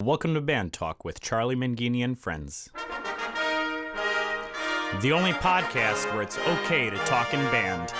Welcome to Band Talk with Charlie Menghini and Friends. The only podcast where it's okay to talk in band.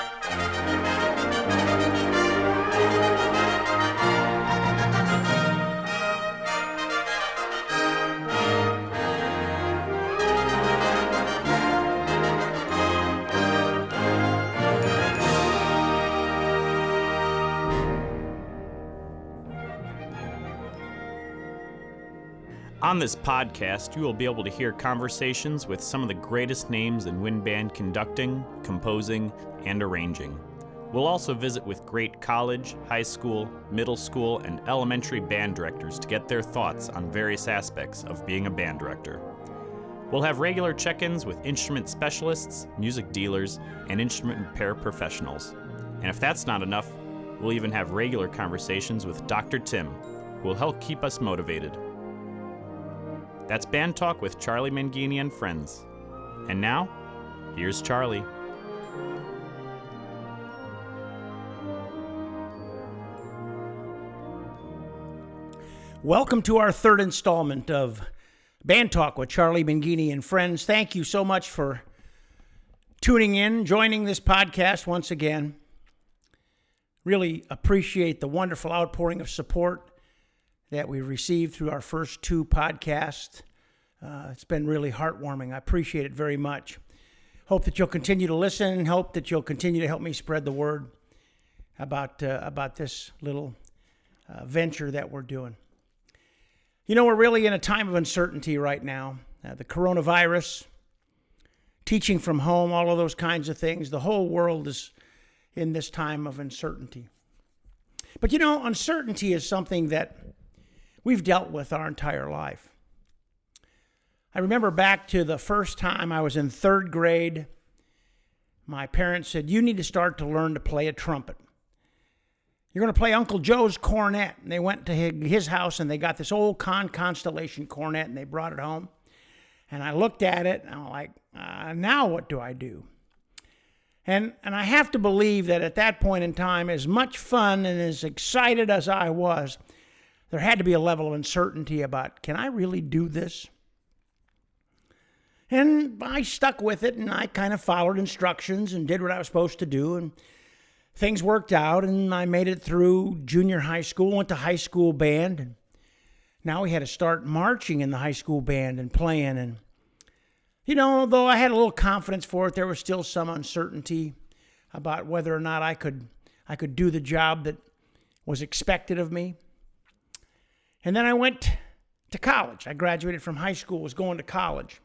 On this podcast, you will be able to hear conversations with some of the greatest names in wind band conducting, composing, and arranging. We'll also visit with great college, high school, middle school, and elementary band directors to get their thoughts on various aspects of being a band director. We'll have regular check-ins with instrument specialists, music dealers, and instrument repair professionals. And if that's not enough, we'll even have regular conversations with Dr. Tim, who will help keep us motivated. That's Band Talk with Charlie Menghini and Friends. And now, here's Charlie. Welcome to our third installment of Band Talk with Charlie Menghini and Friends. Thank you so much for tuning in, joining this podcast once again. Really appreciate the wonderful outpouring of support that we received through our first two podcasts. It's been really heartwarming. I appreciate it very much. Hope that you'll continue to listen. Hope that you'll continue to help me spread the word about this little venture that we're doing. You know, we're really in a time of uncertainty right now. The coronavirus, teaching from home, all of those kinds of things. The whole world is in this time of uncertainty. But you know, uncertainty is something that we've dealt with our entire life. I remember back to the first time I was in third grade, my parents said, "You need to start to learn to play a trumpet. You're going to play Uncle Joe's cornet." And they went to his house and they got this old Constellation cornet and they brought it home. And I looked at it and I'm like, now what do I do? And I have to believe that at that point in time, as much fun and as excited as I was, there had to be a level of uncertainty about, can I really do this? And I stuck with it, and I kind of followed instructions and did what I was supposed to do, and things worked out, and I made it through junior high school, went to high school band, and now we had to start marching in the high school band and playing, and you know, though I had a little confidence for it, there was still some uncertainty about whether or not I could do the job that was expected of me. And then I went to college. I graduated from high school, was going to college.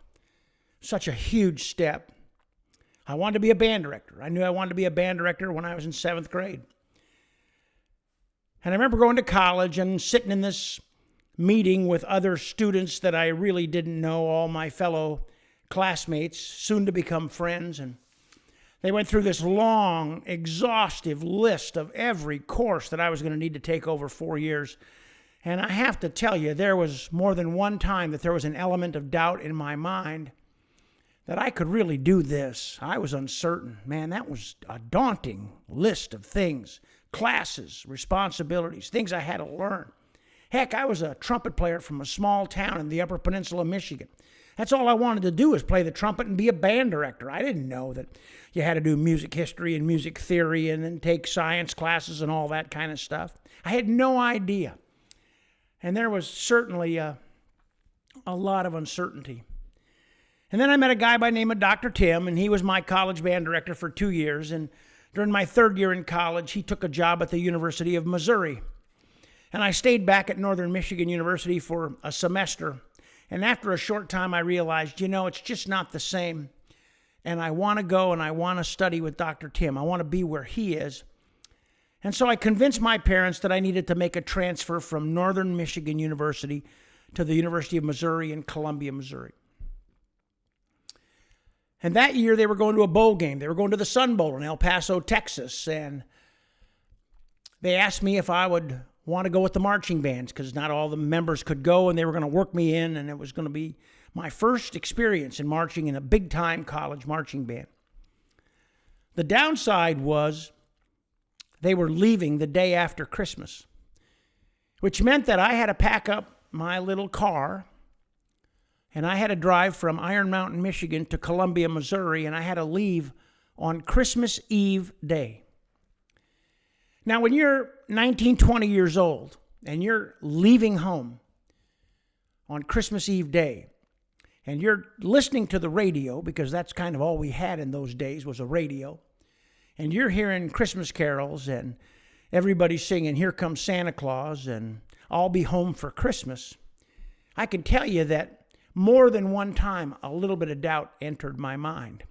Such a huge step. I wanted to be a band director. I knew I wanted to be a band director when I was in 7th grade. And I remember going to college and sitting in this meeting with other students that I really didn't know, all my fellow classmates, soon to become friends. And they went through this long, exhaustive list of every course that I was going to need to take over 4 years. And I have to tell you, there was more than one time that there was an element of doubt in my mind that I could really do this. I was uncertain. Man, that was a daunting list of things, classes, responsibilities, things I had to learn. Heck, I was a trumpet player from a small town in the Upper Peninsula of Michigan. That's all I wanted to do was play the trumpet and be a band director. I didn't know that you had to do music history and music theory and then take science classes and all that kind of stuff. I had no idea. And there was certainly a lot of uncertainty. And then I met a guy by the name of Dr. Tim, and he was my college band director for 2 years. And during my third year in college, he took a job at the University of Missouri. And I stayed back at Northern Michigan University for a semester. And after a short time, I realized, you know, it's just not the same. And I want to go and I want to study with Dr. Tim. I want to be where he is. And so I convinced my parents that I needed to make a transfer from Northern Michigan University to the University of Missouri in Columbia, Missouri. And that year they were going to a bowl game. They were going to the Sun Bowl in El Paso, Texas. And they asked me if I would want to go with the marching bands because not all the members could go and they were going to work me in. And it was going to be my first experience in marching in a big-time college marching band. The downside was they were leaving the day after Christmas, which meant that I had to pack up my little car, and I had to drive from Iron Mountain, Michigan to Columbia, Missouri, and I had to leave on Christmas Eve day. Now, when you're 19, 20 years old and you're leaving home on Christmas Eve day, and you're listening to the radio, because that's kind of all we had in those days was a radio, and you're hearing Christmas carols and everybody singing, "Here Comes Santa Claus," and "I'll Be Home for Christmas," I can tell you that more than one time a little bit of doubt entered my mind.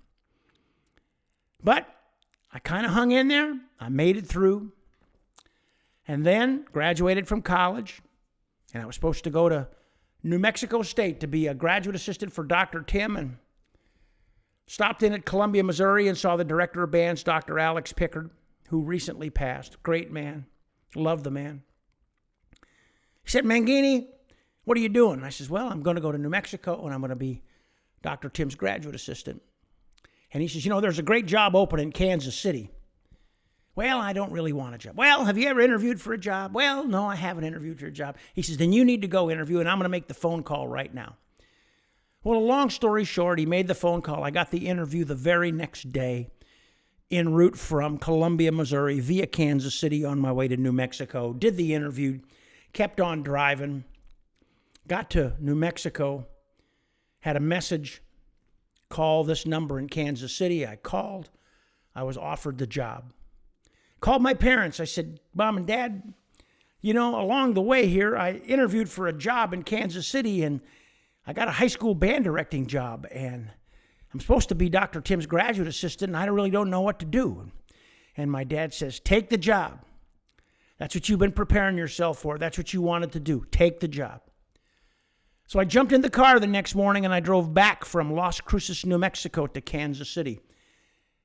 But I kind of hung in there. I made it through. And then graduated from college, and I was supposed to go to New Mexico State to be a graduate assistant for Dr. Tim, and stopped in at Columbia, Missouri, and saw the director of bands, Dr. Alex Pickard, who recently passed. Great man. Love the man. He said, "Menghini, what are you doing?" I says, "Well, I'm going to go to New Mexico, and I'm going to be Dr. Tim's graduate assistant." And he says, "There's a great job open in Kansas City." "Well, I don't really want a job." "Well, have you ever interviewed for a job?" "Well, no, I haven't interviewed for a job." He says, "Then you need to go interview, and I'm going to make the phone call right now." Well, a long story short, he made the phone call. I got the interview the very next day, en route from Columbia, Missouri, via Kansas City on my way to New Mexico. Did the interview, kept on driving, got to New Mexico, had a message, "Call this number in Kansas City." I called. I was offered the job. Called my parents. I said, "Mom and Dad, along the way here, I interviewed for a job in Kansas City, and I got a high school band directing job, and I'm supposed to be Dr. Tim's graduate assistant, and I really don't know what to do." And my dad says, "Take the job. That's what you've been preparing yourself for. That's what you wanted to do. Take the job." So I jumped in the car the next morning, and I drove back from Las Cruces, New Mexico to Kansas City,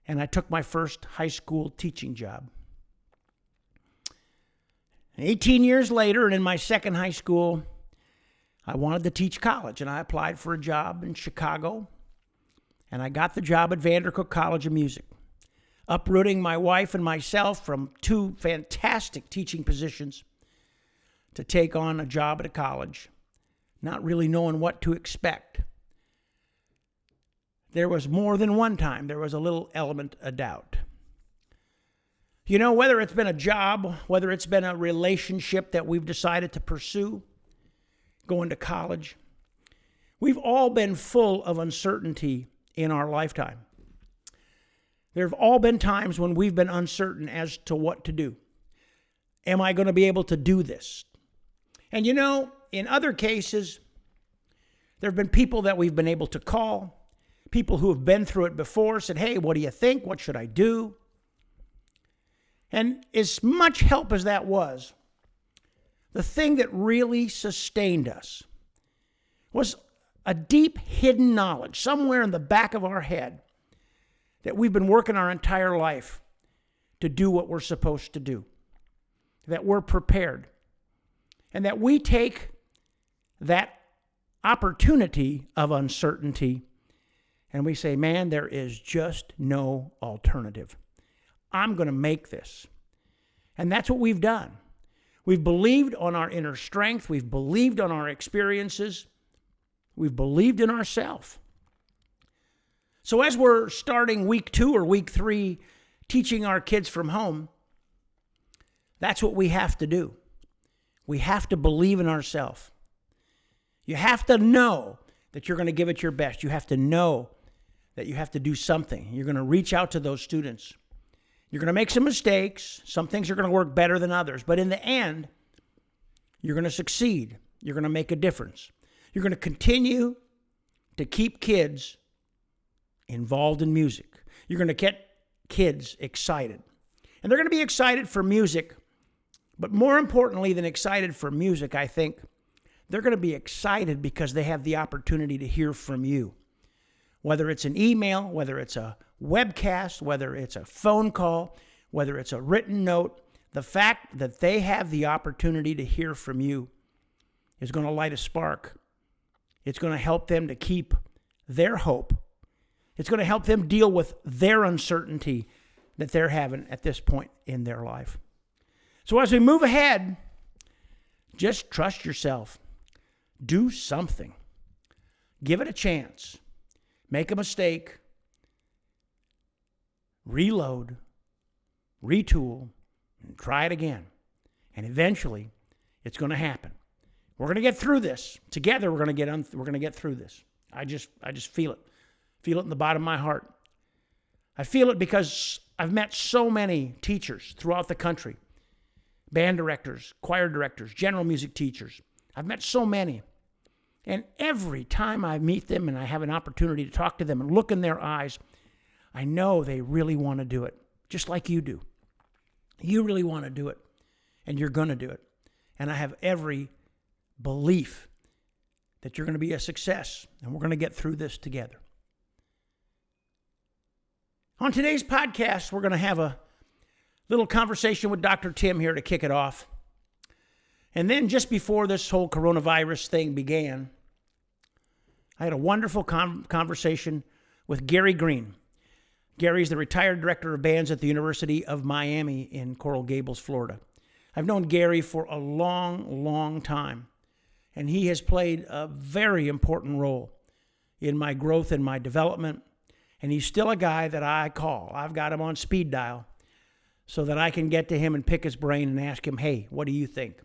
and I took my first high school teaching job. 18 years later, and in my second high school, I wanted to teach college, and I applied for a job in Chicago, and I got the job at Vandercook College of Music, uprooting my wife and myself from two fantastic teaching positions to take on a job at a college, not really knowing what to expect. There was more than one time there was a little element of doubt. Whether it's been a job, whether it's been a relationship that we've decided to pursue, going to college, we've all been full of uncertainty in our lifetime. There have all been times when we've been uncertain as to what to do. Am I going to be able to do this? And in other cases, there have been people that we've been able to call, people who have been through it before, said, "Hey, what do you think? What should I do?" And as much help as that was, the thing that really sustained us was a deep hidden knowledge somewhere in the back of our head that we've been working our entire life to do what we're supposed to do, that we're prepared, and that we take that opportunity of uncertainty and we say, "Man, there is just no alternative. I'm going to make this." And that's what we've done. We've believed on our inner strength. We've believed on our experiences. We've believed in ourselves. So as we're starting week 2 or week 3, teaching our kids from home, that's what we have to do. We have to believe in ourselves. You have to know that you're going to give it your best. You have to know that you have to do something. You're going to reach out to those students. You're going to make some mistakes. Some things are going to work better than others. But in the end, you're going to succeed. You're going to make a difference. You're going to continue to keep kids involved in music. You're going to get kids excited. And they're going to be excited for music. But more importantly than excited for music, I think, they're going to be excited because they have the opportunity to hear from you. Whether it's an email, whether it's a webcast, whether it's a phone call, whether it's a written note, the fact that they have the opportunity to hear from you is going to light a spark. It's going to help them to keep their hope. It's going to help them deal with their uncertainty that they're having at this point in their life. So as we move ahead, just trust yourself. Do something. Give it a chance. Make a mistake. Reload. Retool. And try it again. And eventually, it's going to happen. We're going to get through this. Together, we're going to get through this. I just feel it. Feel it in the bottom of my heart. I feel it because I've met so many teachers throughout the country. Band directors, choir directors, general music teachers. I've met so many. And every time I meet them and I have an opportunity to talk to them and look in their eyes, I know they really want to do it, just like you do. You really want to do it, and you're going to do it. And I have every belief that you're going to be a success, and we're going to get through this together. On today's podcast, we're going to have a little conversation with Dr. Tim here to kick it off. And then just before this whole coronavirus thing began, I had a wonderful conversation with Gary Green. Gary's the retired director of bands at the University of Miami in Coral Gables, Florida. I've known Gary for a long, long time, and he has played a very important role in my growth and my development, and he's still a guy that I call. I've got him on speed dial so that I can get to him and pick his brain and ask him, hey, what do you think?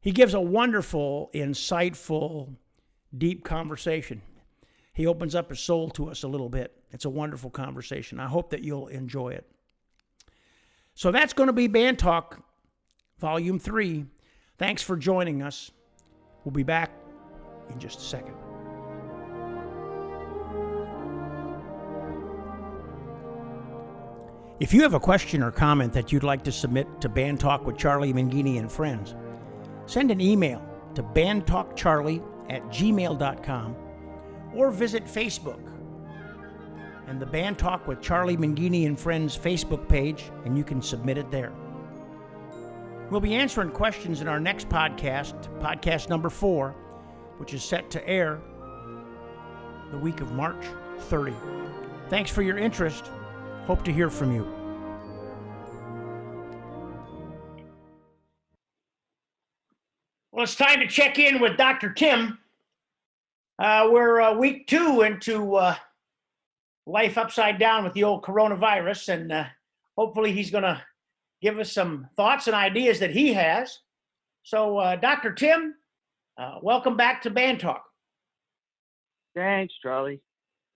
He gives a wonderful, insightful, deep conversation. He opens up his soul to us a little bit. It's a wonderful conversation. I hope that you'll enjoy it. So that's going to be Band Talk, Volume 3. Thanks for joining us. We'll be back in just a second. If you have a question or comment that you'd like to submit to Band Talk with Charlie Menghini and Friends, send an email to bandtalkcharlie@gmail.com or visit Facebook and the Band Talk with Charlie Menghini and Friends Facebook page, and you can submit it there. We'll be answering questions in our next podcast, podcast number 4, which is set to air the week of March 30. Thanks for your interest. Hope to hear from you. Well, it's time to check in with Dr. Tim. We're week 2 into life upside down with the old coronavirus, and hopefully he's going to give us some thoughts and ideas that he has. So, Dr. Tim, welcome back to Band Talk. Thanks, Charlie.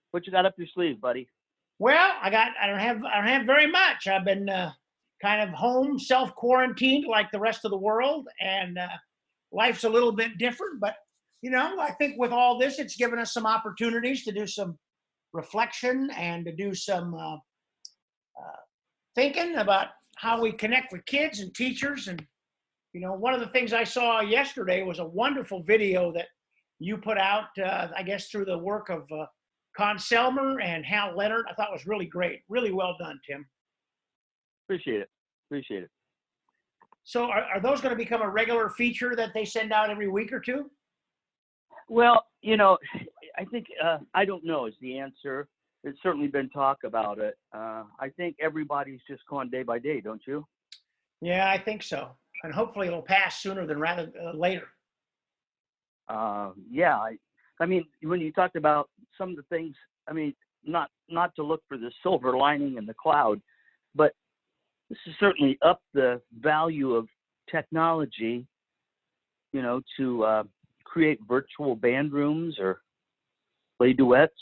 What you got up your sleeve, buddy? Well, I don't have very much. I've been kind of home, self-quarantined like the rest of the world, and life's a little bit different. But I think with all this, it's given us some opportunities to do some reflection and to do some thinking about how we connect with kids and teachers. And one of the things I saw yesterday was a wonderful video that you put out, I guess through the work of Con Selmer and Hal Leonard. I thought it was really great. Really well done, Tim. Appreciate it. So are those going to become a regular feature that they send out every week or two? Well, I think, I don't know is the answer. There's certainly been talk about it. I think everybody's just going day by day, don't you? Yeah, I think so. And hopefully it'll pass sooner than rather later. Yeah. I mean, when you talked about some of the things, I mean, not to look for the silver lining in the cloud, but this has certainly upped the value of technology, to create virtual band rooms or play duets,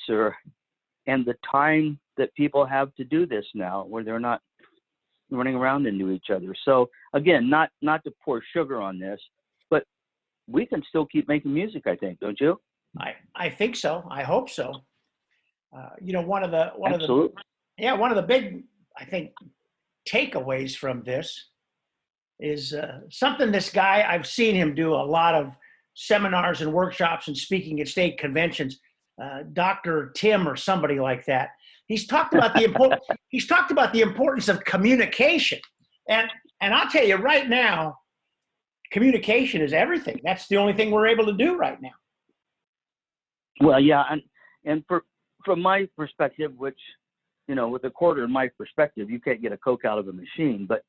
and the time that people have to do this now, where they're not running around into each other. So again, not to pour sugar on this, but we can still keep making music, I think, don't you? I think so. I hope so. One of the big, I think, takeaways from this is something this guy, I've seen him do a lot of seminars and workshops and speaking at state conventions. Dr. Tim or somebody like that. He's talked about the importance of communication, and I'll tell you right now, communication is everything. That's the only thing we're able to do right now. Well, yeah, and from my perspective, which with a quarter of my perspective, you can't get a Coke out of a machine, but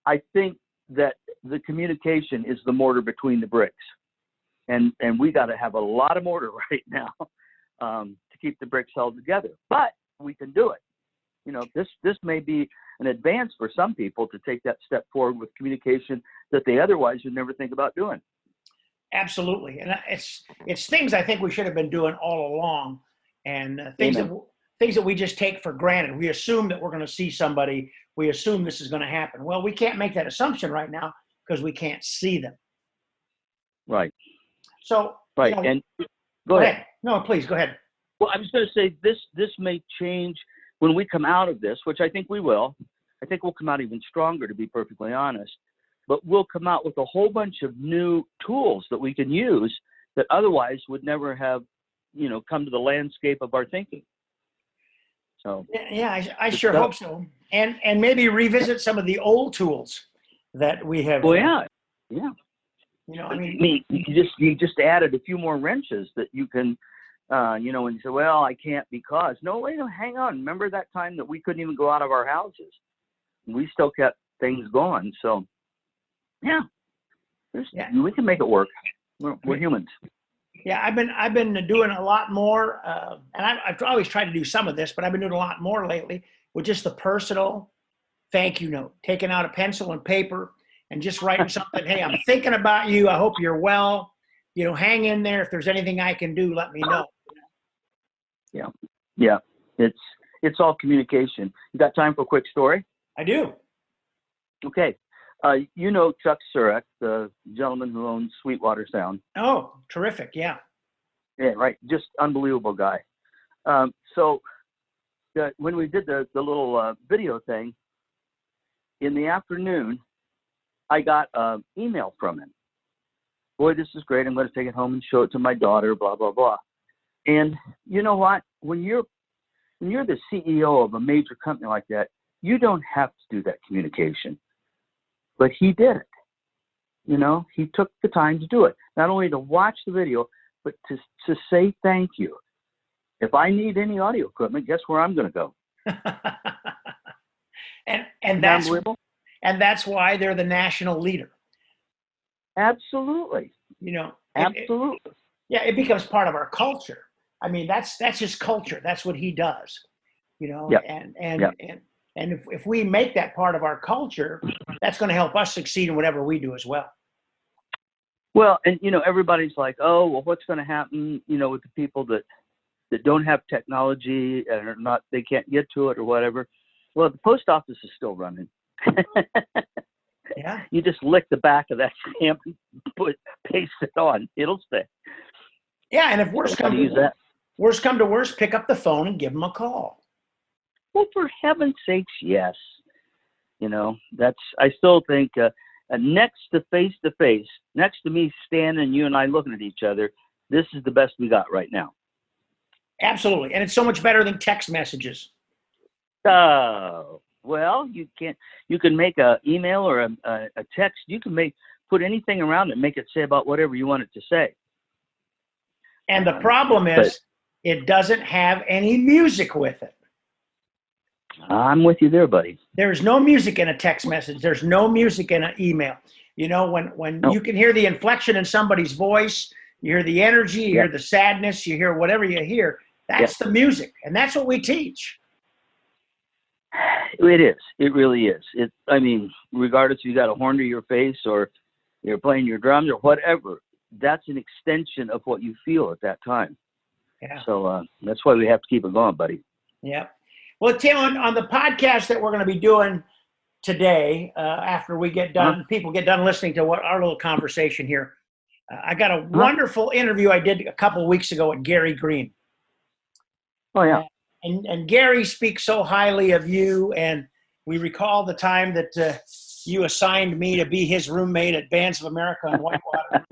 I think that the communication is the mortar between the bricks. and we got to have a lot of mortar right now to keep the bricks held together. But we can do it. You know, this may be an advance for some people to take that step forward with communication that they otherwise would never think about doing. Absolutely, and it's things I think we should have been doing all along, and things that we just take for granted. We assume that we're going to see somebody. We assume this is going to happen. Well, we can't make that assumption right now because we can't see them. Right. So, right. You know, and go ahead. No, please go ahead. Well, I was going to say this may change when we come out of this, which I think we will. I think we'll come out even stronger, to be perfectly honest. But we'll come out with a whole bunch of new tools that we can use that otherwise would never have, you know, come to the landscape of our thinking. So yeah, I sure hope so. And maybe revisit some of the old tools that we have. Well, yeah. You know, I mean, you just added a few more wrenches that you can, you know, when you say, well, I can't because. No, wait, hang on. Remember that time that we couldn't even go out of our houses? We still kept things going. So, yeah, we can make it work. We're humans. Yeah, I've been doing a lot more, and I've always tried to do some of this, but I've been doing a lot more lately with just the personal thank you note, taking out a pencil and paper and just writing something. Hey, I'm thinking about you. I hope you're well. You know, hang in there. If there's anything I can do, let me know. Yeah. It's all communication. You got time for a quick story? I do. Okay. You know Chuck Surek, the gentleman who owns Sweetwater Sound. Oh, terrific. Yeah. Yeah, right. Just unbelievable guy. So when we did the little video thing, in the afternoon, I got an email from him. Boy, this is great. I'm going to take it home and show it to my daughter, blah, blah, blah. And you know what? When you're the CEO of a major company like that, you don't have to do that communication. But he did it. You know, he took the time to do it. Not only to watch the video, but to say thank you. If I need any audio equipment, guess where I'm going to go? and that's why they're the national leader. Absolutely. You know, absolutely. It becomes part of our culture. I mean, that's his culture. That's what he does. You know, yep. And if we make that part of our culture, that's going to help us succeed in whatever we do as well. Well, and you know, everybody's like, oh, well, what's going to happen, you know, with the people that don't have technology and are not, they can't get to it or whatever. Well, the post office is still running. Yeah. You just lick the back of that stamp and paste it on. It'll stay. Yeah, and if worse come to worse, pick up the phone and give them a call. Well, for heaven's sakes, yes. You know, I still think next to face, next to me standing, you and I looking at each other, this is the best we got right now. Absolutely. And it's so much better than text messages. Well, you can make an email or a text. You can put anything around it and make it say about whatever you want it to say. And the problem is it doesn't have any music with it. I'm with you there, buddy. There's no music in a text message. There's no music in an email. You know, when you can hear the inflection in somebody's voice, you hear the energy, you hear the sadness, you hear whatever you hear. That's the music. And that's what we teach. It is. It really is. I mean, regardless if you got a horn to your face or you're playing your drums or whatever, that's an extension of what you feel at that time. Yeah. So that's why we have to keep it going, buddy. Yeah. Well, Tim, on the podcast that we're going to be doing today, after we get done, people get done listening to our little conversation here, I got a wonderful interview I did a couple of weeks ago with Gary Green. Oh, yeah. And Gary speaks so highly of you, and we recall the time that you assigned me to be his roommate at Bands America in Whitewater,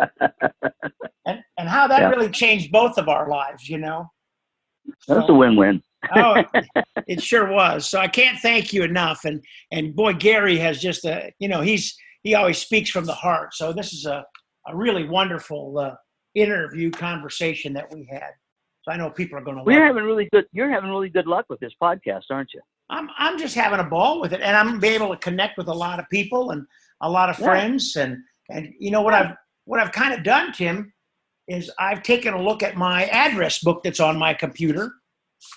and how that really changed both of our lives, you know. That was a win-win. Oh, it sure was. So I can't thank you enough. And boy, Gary has just he always speaks from the heart. So this is a really wonderful interview conversation that we had. So I know people are going to love it. You're having really good luck with this podcast, aren't you? I'm just having a ball with it, and I'm being able to connect with a lot of people and a lot of friends. And you know what I've kind of done, Tim, is I've taken a look at my address book that's on my computer,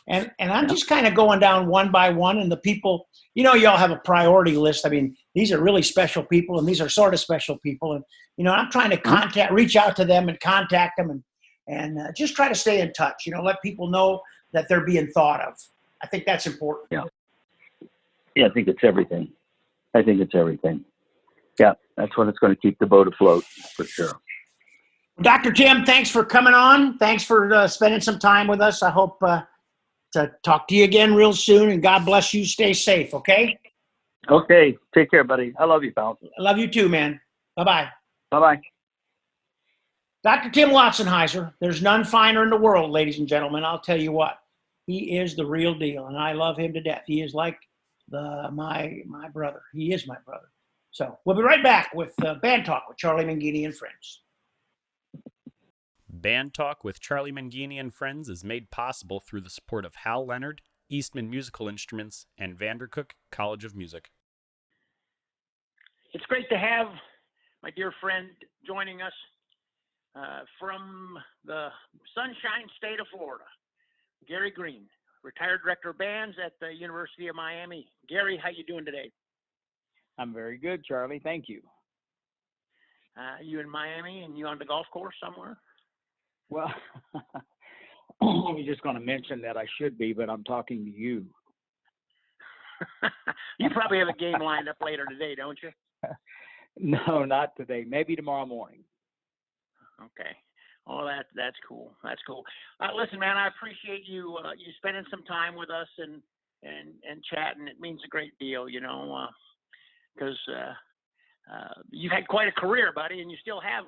and I'm just kind of going down one by one, and the people, you all have a priority list. I mean, these are really special people, and these are sort of special people, and I'm trying to reach out to them and contact them, and just try to stay in touch. Let people know that they're being thought of. I think that's important. Yeah, I think it's everything. Yeah, that's when it's going to keep the boat afloat, for sure. Dr. Tim, thanks for coming on. Thanks for spending some time with us. I hope to talk to you again real soon, and God bless you. Stay safe, okay? Okay, take care, buddy. I love you, pal. I love you too, man. Bye-bye. Bye-bye. Dr. Tim Watsonheiser, there's none finer in the world, ladies and gentlemen. I'll tell you what, he is the real deal, and I love him to death. He is like my brother. He is my brother. So we'll be right back with Band Talk with Charlie Menghini and Friends. Band Talk with Charlie Menghini and Friends is made possible through the support of Hal Leonard, Eastman Musical Instruments, and Vandercook College of Music. It's great to have my dear friend joining us from the Sunshine State of Florida, Gary Green, retired director of bands at the University of Miami. Gary, how you doing today? I'm very good, Charlie. Thank you. You in Miami and you on the golf course somewhere? Well, I was just going to mention that I should be, but I'm talking to you. You probably have a game lined up later today, don't you? No, not today. Maybe tomorrow morning. Okay. Oh, that's cool. That's cool. Listen, man, I appreciate you you spending some time with us and chatting. It means a great deal, because you've had quite a career, buddy, and you still have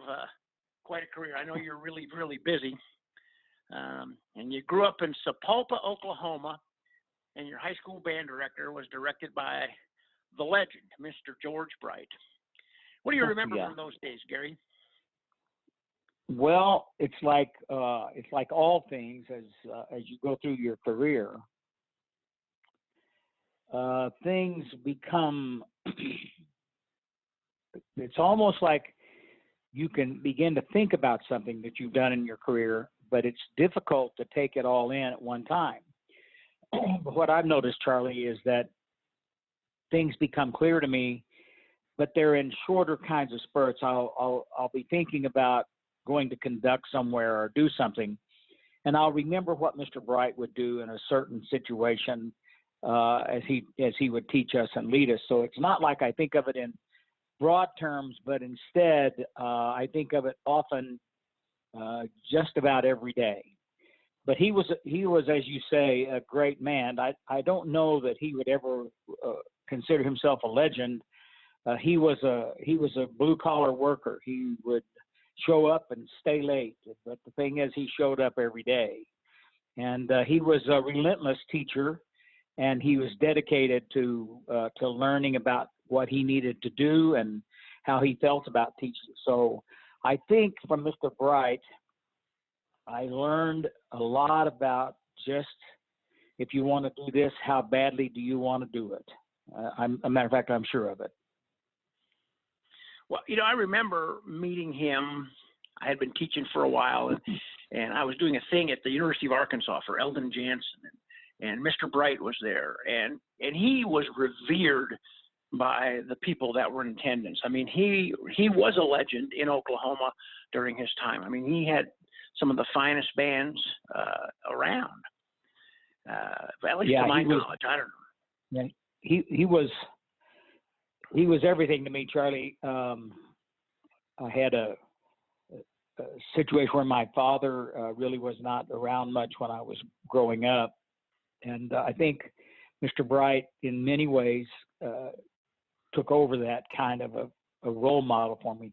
quite a career. I know you're really, really busy. And you grew up in Sapulpa, Oklahoma, and your high school band director was directed by the legend, Mr. George Bright. What do you remember from those days, Gary? Well, it's like all things as you go through your career, things become. It's almost like you can begin to think about something that you've done in your career, but it's difficult to take it all in at one time. But what I've noticed, Charlie, is that things become clear to me, but they're in shorter kinds of spurts. I'll be thinking about going to conduct somewhere or do something, and I'll remember what Mr. Bright would do in a certain situation as he would teach us and lead us. So it's not like I think of it in broad terms, but instead I think of it often just about every day. But he was, as you say, a great man. I don't know that he would ever consider himself a legend. He was a blue collar worker. He would show up and stay late, but the thing is, he showed up every day, and he was a relentless teacher, and he was dedicated to learning about what he needed to do and how he felt about teaching. So I think from Mr. Bright, I learned a lot about just, if you want to do this, how badly do you want to do it? A matter of fact, I'm sure of it. Well, I remember meeting him. I had been teaching for a while, and I was doing a thing at the University of Arkansas for Eldon Jansen, and Mr. Bright was there, and he was revered by the people that were in attendance. I mean, he was a legend in Oklahoma during his time. I mean, he had some of the finest bands around, at least to my knowledge. I don't know. Yeah, he was everything to me, Charlie. I had a situation where my father really was not around much when I was growing up, and I think Mr. Bright, in many ways, took over that kind of a role model for me.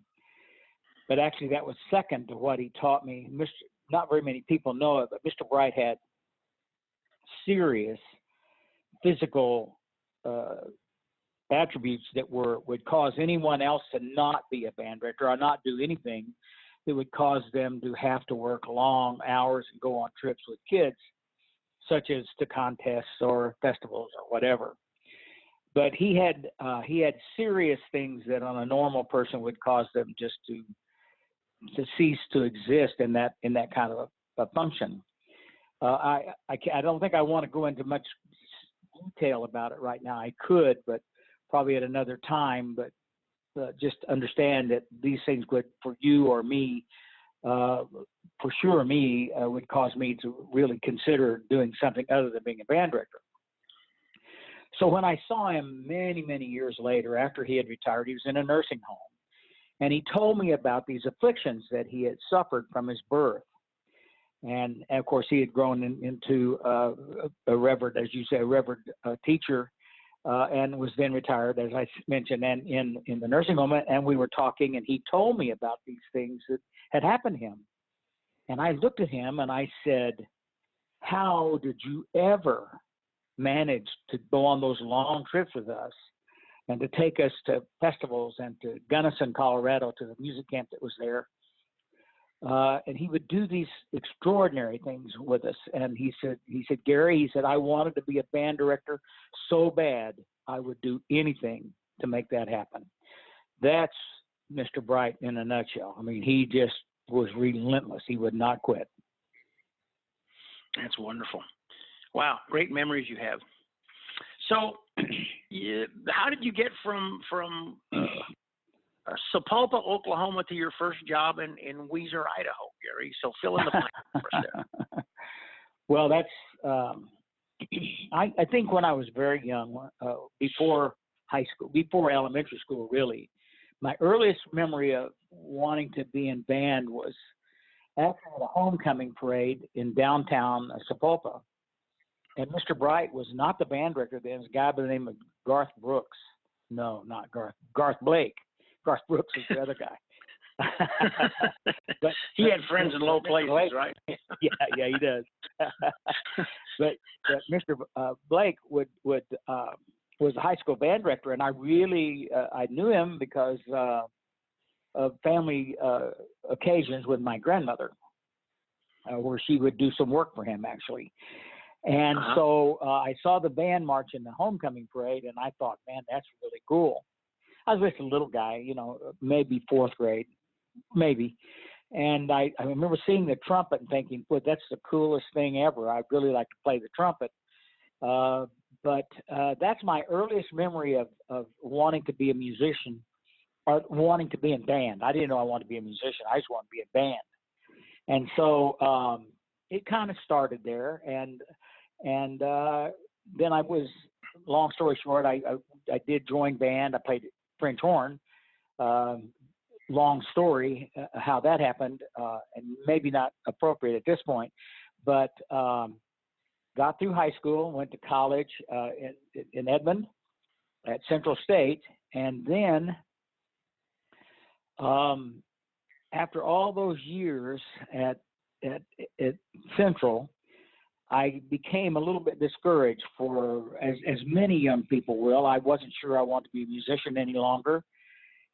But actually, that was second to what he taught me. Not very many people know it, but Mr. Bright had serious physical attributes that would cause anyone else to not be a band director or not do anything that would cause them to have to work long hours and go on trips with kids, such as to contests or festivals or whatever. But he had serious things that on a normal person would cause them just to cease to exist in that kind of a function. I don't think I want to go into much detail about it right now. I could, but probably at another time. But just understand that these things would, for you or me, for sure me, would cause me to really consider doing something other than being a band director. So when I saw him many, many years later, after he had retired, he was in a nursing home. And he told me about these afflictions that he had suffered from his birth. And of course, he had grown into a reverend, as you say, a reverend teacher, and was then retired, as I mentioned, and in the nursing home. And we were talking, and he told me about these things that had happened to him. And I looked at him and I said, how did you ever manage to go on those long trips with us and to take us to festivals and to Gunnison, Colorado, to the music camp that was there? And he would do these extraordinary things with us. And he said, Gary, I wanted to be a band director so bad I would do anything to make that happen. That's Mr. Bright in a nutshell. I mean, he just was relentless. He would not quit. That's wonderful. Wow, great memories you have. So, how did you get from Sapulpa, Oklahoma, to your first job in Weiser, Idaho, Gary? So fill in the blank for us there. Well, that's I think when I was very young, before high school, before elementary school, really, my earliest memory of wanting to be in band was after the homecoming parade in downtown Sapulpa. And Mr. Bright was not the band director then. It was a guy by the name of Garth Brooks. No, not Garth. Garth Blake. Garth Brooks is the other guy. But he had friends in low places, Blake, right? yeah, he does. but Mr. Blake was a high school band director, and I really I knew him because of family occasions with my grandmother, where she would do some work for him actually. And so I saw the band march in the homecoming parade, and I thought, man, that's really cool. I was just a little guy, maybe fourth grade, maybe. And I remember seeing the trumpet and thinking, boy, that's the coolest thing ever. I'd really like to play the trumpet. But that's my earliest memory of wanting to be a musician or wanting to be in band. I didn't know I wanted to be a musician. I just wanted to be in band. And so it kind of started there. And then I was, long story short, I did join band. I played French horn. Long story how that happened, and maybe not appropriate at this point, but got through high school, went to college in Edmond at Central State, and then after all those years at Central, I became a little bit discouraged as many young people will. I wasn't sure I wanted to be a musician any longer,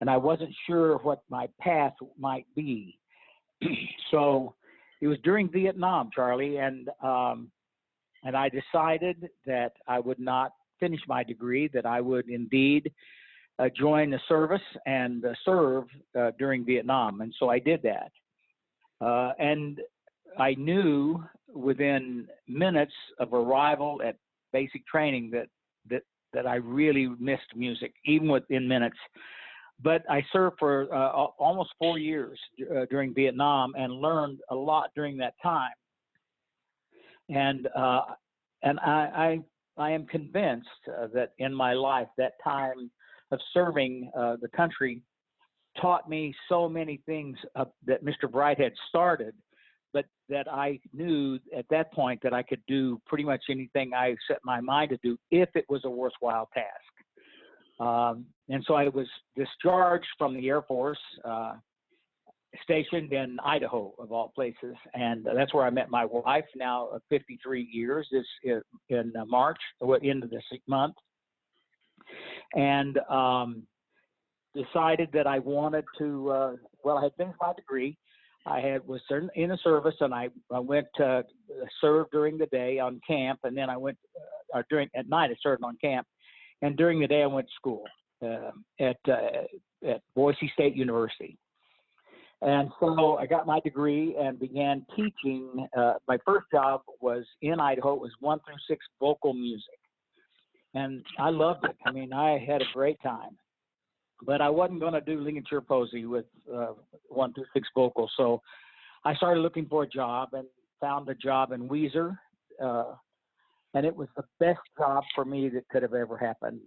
and I wasn't sure what my path might be. So it was during Vietnam, Charlie, and I decided that I would not finish my degree, that I would indeed join the service and serve during Vietnam. And so I did that. And I knew within minutes of arrival at basic training that I really missed music, even within minutes. But I served for almost 4 years during Vietnam and learned a lot during that time. And I am convinced that in my life, that time of serving the country taught me so many things that Mr. Bright had started, but that I knew at that point that I could do pretty much anything I set my mind to do if it was a worthwhile task. And so I was discharged from the Air Force, stationed in Idaho, of all places. And that's where I met my wife, now of 53 years, in March, into this month. And decided that I wanted to, I had finished my degree. I was in the service, and I went to serve during the day on camp, and then I went, at night I served on camp, and during the day I went to school at Boise State University. And so I got my degree and began teaching. My first job was in Idaho. It was 1 through 6 vocal music. And I loved it. I mean, I had a great time. But I wasn't going to do ligature posy with 1 through 6 vocals. So I started looking for a job and found a job in Weezer. And it was the best job for me that could have ever happened.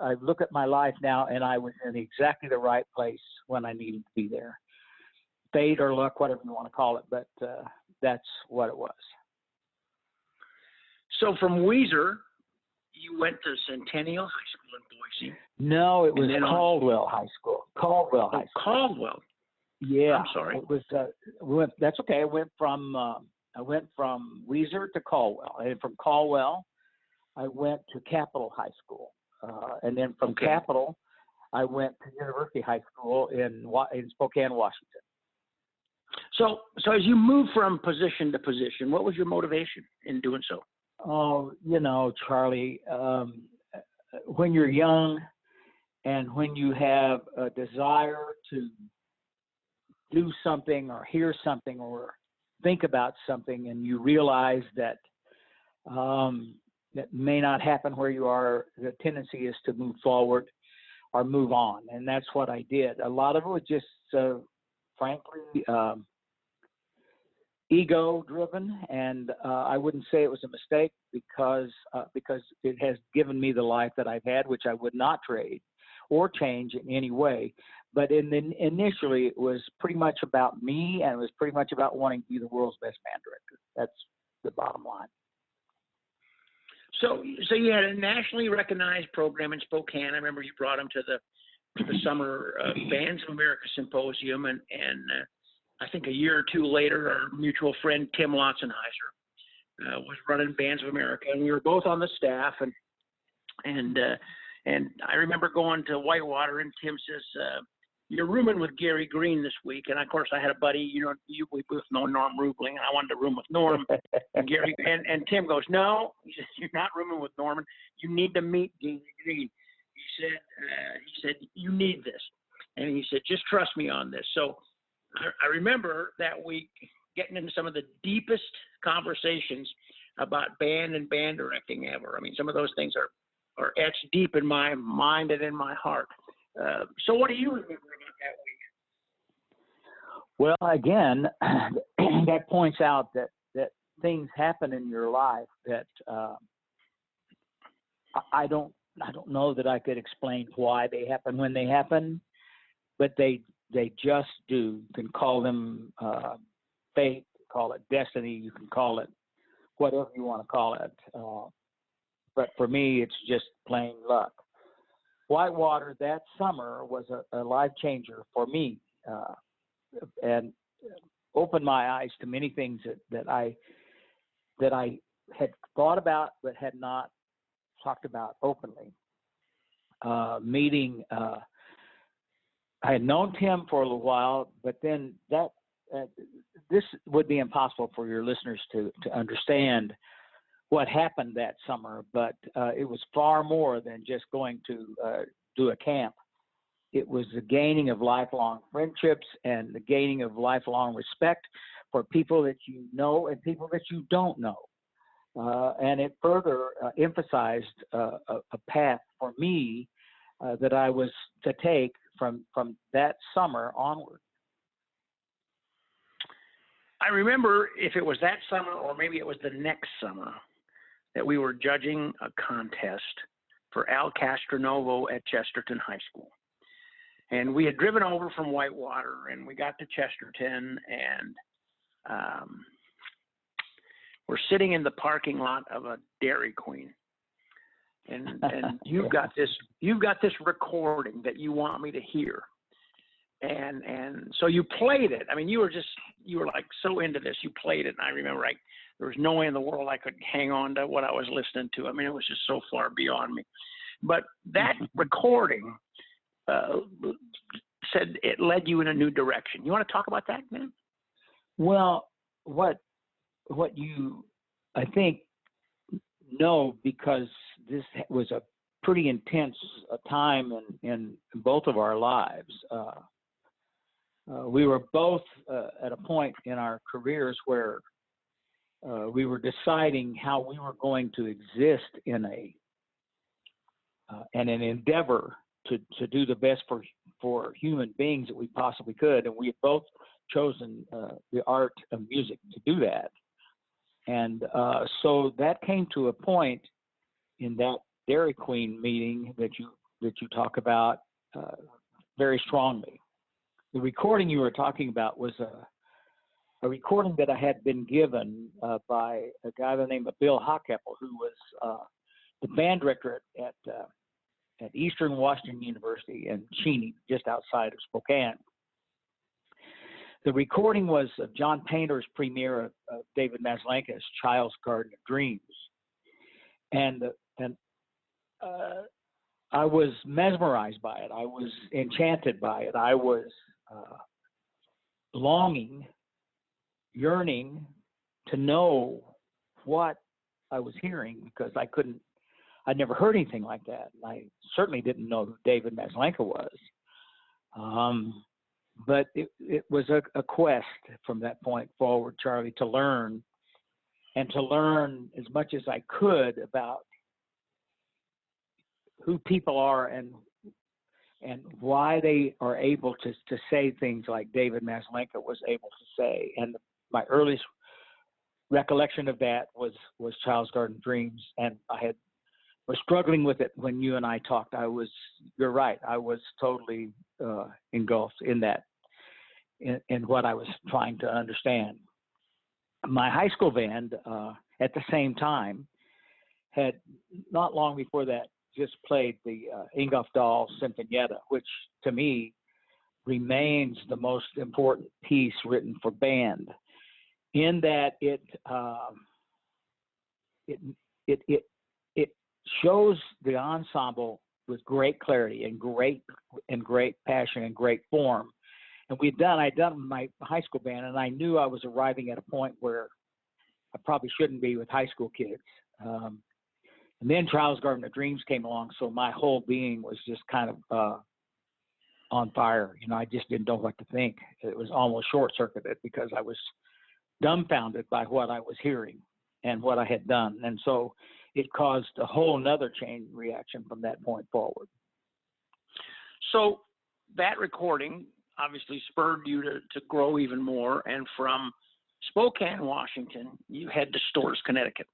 I look at my life now, and I was in exactly the right place when I needed to be there. Fate or luck, whatever you want to call it, but that's what it was. So from Weezer, you went to Centennial High School in Boise. No, it was Caldwell High School. Caldwell High School. Caldwell. Yeah. I'm sorry. It was. That's okay. I went from Weezer to Caldwell, and from Caldwell, I went to Capitol High School, and then from Capitol, I went to University High School in Spokane, Washington. So as you move from position to position, what was your motivation in doing so? Oh, Charlie, when you're young and when you have a desire to do something or hear something or think about something, and you realize that that may not happen where you are, the tendency is to move forward or move on. And that's what I did. A lot of it was just, frankly, ego driven, and I wouldn't say it was a mistake because it has given me the life that I've had, which I would not trade or change in any way. But initially, it was pretty much about me, and it was pretty much about wanting to be the world's best band director. That's the bottom line. So you had a nationally recognized program in Spokane. I remember you brought them to the summer Bands Emeritus Symposium, and I think a year or two later, our mutual friend Tim Lotzenheiser was running Bands of America, and we were both on the staff. And I remember going to Whitewater, and Tim says, "You're rooming with Gary Green this week." And of course, I had a buddy, we both know Norm Rubling, and I wanted to room with Norm. And Gary and Tim goes, "No," he says, "you're not rooming with Norman. You need to meet Gary Green." He said, "You need this," and he said, "Just trust me on this." So I remember that week getting into some of the deepest conversations about band and band directing ever. I mean, some of those things are etched deep in my mind and in my heart. So what do you remember about that week? Well, again, that points out that things happen in your life that I don't know that I could explain why they happen when they happen, but they just do. You can call them fate, call it destiny, you can call it whatever you want to call it. But for me, it's just plain luck. Whitewater that summer was a life changer for me, and opened my eyes to many things that I had thought about but had not talked about openly. Meeting. I had known Tim for a little while, but then this would be impossible for your listeners to understand what happened that summer, but it was far more than just going to do a camp. It was the gaining of lifelong friendships and the gaining of lifelong respect for people that you know and people that you don't know. And it further emphasized a path for me that I was to take from that summer onward. I remember if it was that summer or maybe it was the next summer that we were judging a contest for Al Castronovo at Chesterton High School. And we had driven over from Whitewater, and we got to Chesterton, and we're sitting in the parking lot of a Dairy Queen. And you've got this recording that you want me to hear. And so you played it. I mean, you were like so into this. You played it, and I remember there was no way in the world I could hang on to what I was listening to. I mean, it was just so far beyond me. But that recording said it led you in a new direction. You want to talk about that, man? Well, what you, I think, know, because this was a pretty intense time in both of our lives. we were both at a point in our careers where we were deciding how we were going to exist in an endeavor to do the best for human beings that we possibly could, and we had both chosen the art of music to do that. And so that came to a point in that Dairy Queen meeting that you talk about very strongly. The recording you were talking about was a recording that I had been given by a guy by the name of Bill Hockeppel, who was the band director at Eastern Washington University in Cheney, just outside of Spokane. The recording was of John Painter's premiere of David Maslanka's Child's Garden of Dreams. And I was mesmerized by it. I was enchanted by it. I was longing, yearning to know what I was hearing, because I'd never heard anything like that. I certainly didn't know who David Maslanka was. But it was a quest from that point forward, Charlie, to learn as much as I could about who people are and why they are able to say things like David Maslanka was able to say. And my earliest recollection of that was Child's Garden Dreams, and I was struggling with it when you and I talked. You're right, I was totally engulfed in that, in what I was trying to understand. My high school band at the same time had, not long before that, just played the Ingolf Dahl Sinfonietta, which to me remains the most important piece written for band, in that it shows the ensemble with great clarity and great passion and great form. And I'd done my high school band, and I knew I was arriving at a point where I probably shouldn't be with high school kids. And then Child's Garden of Dreams came along, so my whole being was just kind of on fire. I just didn't know what to think. It was almost short-circuited because I was dumbfounded by what I was hearing and what I had done. And so it caused a whole nother chain reaction from that point forward. So that recording obviously spurred you to grow even more. And from Spokane, Washington, you head to Storrs, Connecticut,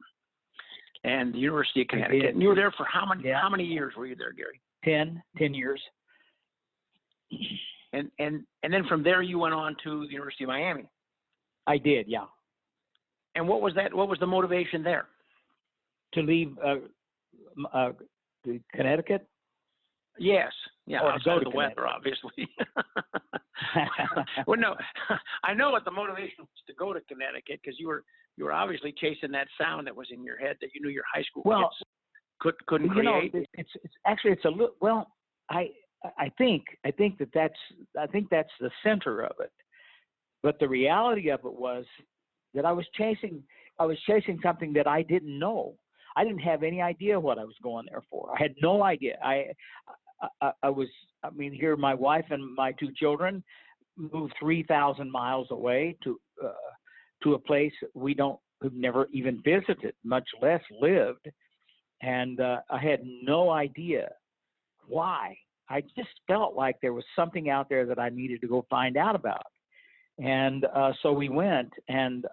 and the University of Connecticut. And you were there for how many years were you there, Gary? 10 years. And then from there you went on to the University of Miami. I did, yeah. And what was that? What was the motivation there? To leave Connecticut? Yes. Yeah, or outside of the weather, obviously. Well, no, I know what the motivation was to go to Connecticut, because you were obviously chasing that sound that was in your head that you knew your high school kids couldn't create. It's a little, well, I think that's the center of it. But the reality of it was that I was chasing something that I didn't know. I didn't have any idea what I was going there for. I had no idea. Here my wife and my two children moved 3,000 miles away to a place we've never even visited, much less lived. And I had no idea why. I just felt like there was something out there that I needed to go find out about. And so we went, and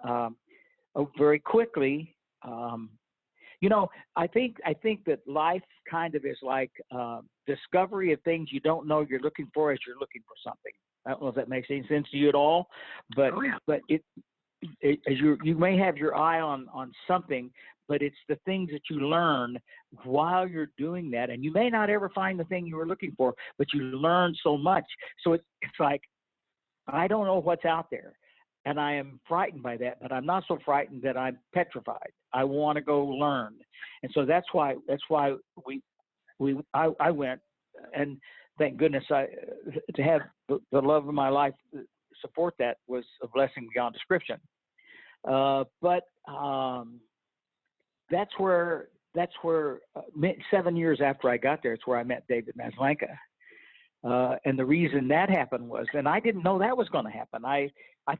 very quickly, I think that life kind of is like discovery of things you don't know you're looking for as you're looking for something. I don't know if that makes any sense to you at all, but you may have your eye on something, but it's the things that you learn while you're doing that, and you may not ever find the thing you were looking for, but you learn so much. So it's like, I don't know what's out there, and I am frightened by that, but I'm not so frightened that I'm petrified. I want to go learn. And so that's why I went, and thank goodness to have the love of my life support that was a blessing beyond description. But that's where 7 years after I got there, it's where I met David Maslanka. And the reason that happened was, and I didn't know that was going to happen. I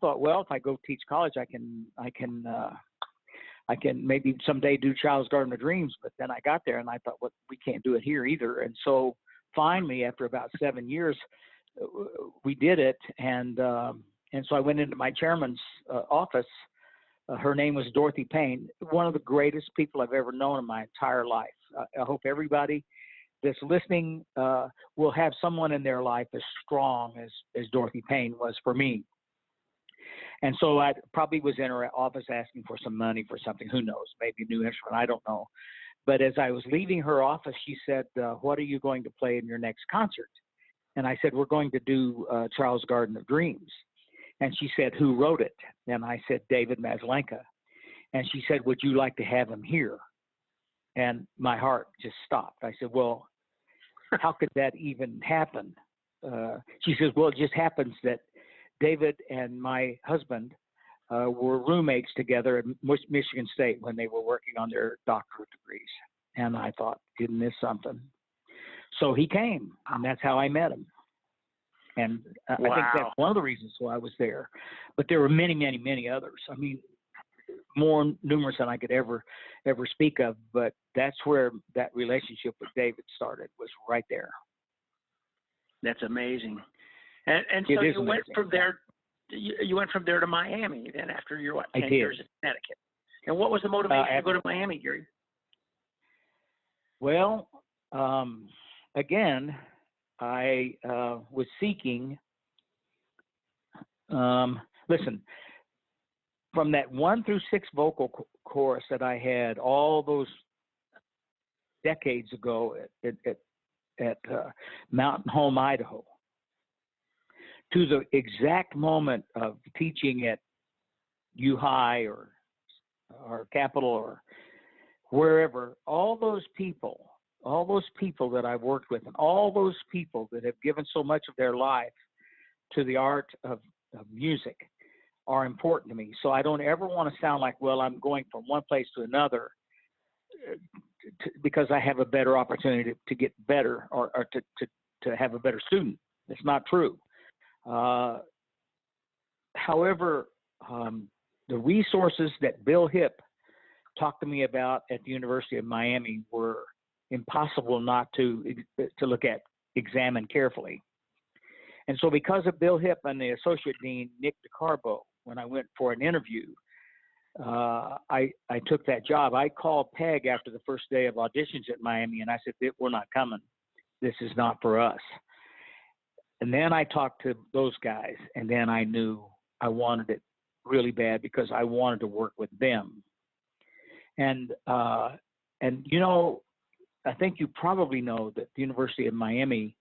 thought, well, if I go teach college, I can maybe someday do Child's Garden of Dreams. But then I got there and I thought, well, we can't do it here either. And so finally, after about 7 years, we did it. And so I went into my chairman's office. Her name was Dorothy Payne, one of the greatest people I've ever known in my entire life. I hope everybody that's listening will have someone in their life as strong as Dorothy Payne was for me. And so I probably was in her office asking for some money for something. Who knows? Maybe a new instrument. I don't know. But as I was leaving her office, she said, what are you going to play in your next concert? And I said, we're going to do Charles' Garden of Dreams. And she said, who wrote it? And I said, David Maslenka. And she said, would you like to have him here? And my heart just stopped. I said, well, how could that even happen? She says, well, it just happens that David and my husband were roommates together at Michigan State when they were working on their doctorate degrees. And I thought, isn't this something? So he came, and that's how I met him. And I think that's one of the reasons why I was there. But there were many, many, many others. I mean, more numerous than I could ever speak of. But that's where that relationship with David started, was right there. That's amazing. And so you went from there. You went from there to Miami. Then after your 10 years in Connecticut. And what was the motivation to go to Miami, Gary? Well, again, I was seeking. Listen, from that 1 through 6 vocal course that I had all those decades ago at Mountain Home, Idaho, to the exact moment of teaching at U High or Capitol or wherever, all those people that I've worked with, and all those people that have given so much of their life to the art of music are important to me. So I don't ever want to sound like, well, I'm going from one place to another because I have a better opportunity to get better or to have a better student. It's not true. However, the resources that Bill Hipp talked to me about at the University of Miami were impossible not to look at, examine carefully. And so because of Bill Hipp and the Associate Dean, Nick DeCarbo, when I went for an interview, I took that job. I called Peg after the first day of auditions at Miami, and I said, we're not coming. This is not for us. And then I talked to those guys, and then I knew I wanted it really bad because I wanted to work with them. And you know, I think you probably know that the University of Miami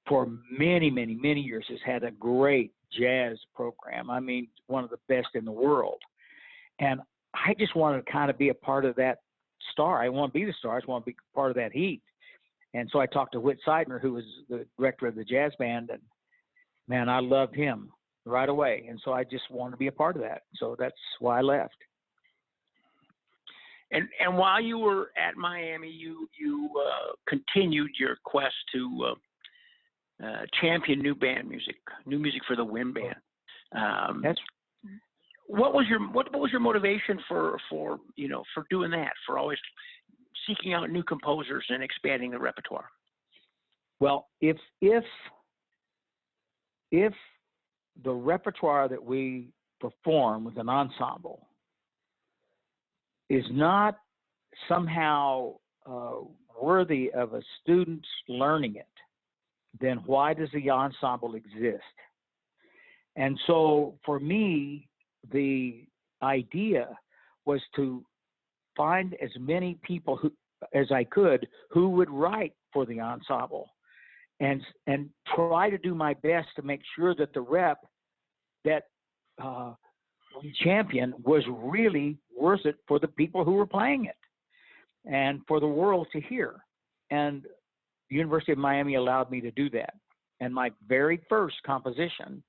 for many, many, many years has had a great jazz program. I mean, one of the best in the world. And I just wanted to kind of be a part of that star. I want to be the star. I just want to be part of that heat. And so I talked to Whit Seidner, who was the director of the jazz band, and man, I loved him right away. And so I just wanted to be a part of that. So that's why I left. And while you were at Miami, you continued your quest to champion new music for the wind band. What was your motivation for doing that, for always seeking out new composers and expanding the repertoire? Well, if the repertoire that we perform with an ensemble is not somehow worthy of a student's learning it, then why does the ensemble exist? And so for me, the idea was to find as many people as I could who would write for the ensemble, and try to do my best to make sure that the rep that we champion was really worth it for the people who were playing it and for the world to hear. And the University of Miami allowed me to do that. And my very first composition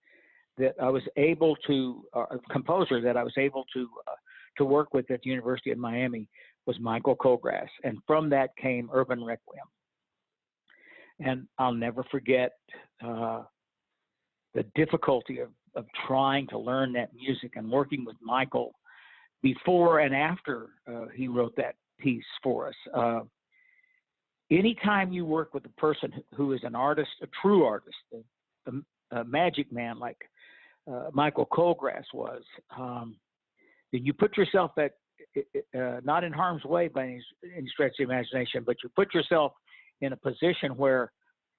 that I was able to, a composer that I was able to work with at the University of Miami was Michael Kograss. And from that came Urban Requiem. And I'll never forget the difficulty of trying to learn that music and working with Michael before and after he wrote that piece for us. Anytime you work with a person who is an artist, a true artist, a magic man like Michael Colgrass was, then you put yourself at, not in harm's way by any stretch of the imagination, but you put yourself in a position where,